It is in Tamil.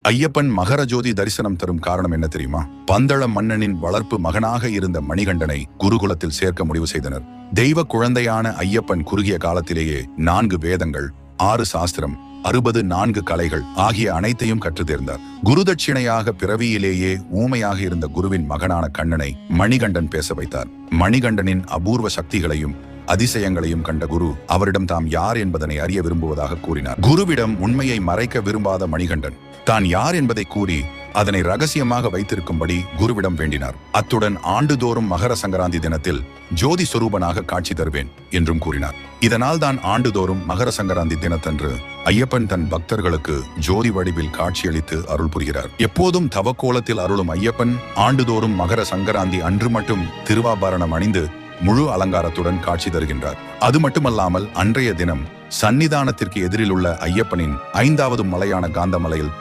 ஐயப்பன் மகர ஜோதி தரிசனம் தரும் காரணம் என்ன தெரியுமா? பந்தள மன்னனின் வளர்ப்பு மகனாக இருந்த மணிகண்டனை குருகுலத்தில் சேர்க்க முடிவு செய்தனர். தெய்வ குழந்தையான ஐயப்பன் குறுகிய காலத்திலேயே 4 வேதங்கள், 6 சாஸ்திரம், 64 கலைகள் ஆகிய அனைத்தையும் கற்றுத் தேர்ந்தார். குருதட்சிணையாக பிறவியிலேயே ஊமையாக இருந்த குருவின் மகனான கண்ணனை மணிகண்டன் பேச வைத்தார். மணிகண்டனின் அபூர்வ சக்திகளையும் அதிசயங்களையும் கண்ட குரு அவரிடம் தாம் யார் என்பதனை அறிய விரும்புவதாக கூறினார். குருவிடம் உண்மையை மறைக்க விரும்பாத மணிகண்டன் தான் யார் என்பதை கூறி அதனை ரகசியமாக வைத்திருக்கும்படி குருவிடம் வேண்டினார். அத்துடன் ஆண்டுதோறும் மகர சங்கராந்தி தினத்தில் ஜோதி சொரூபனாக காட்சி தருவேன் என்றும் கூறினார். இதனால் தான் ஆண்டுதோறும் மகர சங்கராந்தி தினத்தன்று ஐயப்பன் தன் பக்தர்களுக்கு ஜோதி வடிவில் காட்சியளித்து அருள் புரிகிறார். எப்போதும் தவக்கோலத்தில் அருளும் ஐயப்பன் ஆண்டுதோறும் மகர சங்கராந்தி அன்று மட்டும் திருவாபரணம் அணிந்து முழு அலங்காரத்துடன் காட்சி தருகின்றார். அது மட்டுமல்லாமல் அன்றைய தினம் சன்னிதானத்திற்கு எதிரில் உள்ள ஐயப்பனின் 5வது மலையான காந்தமலையில்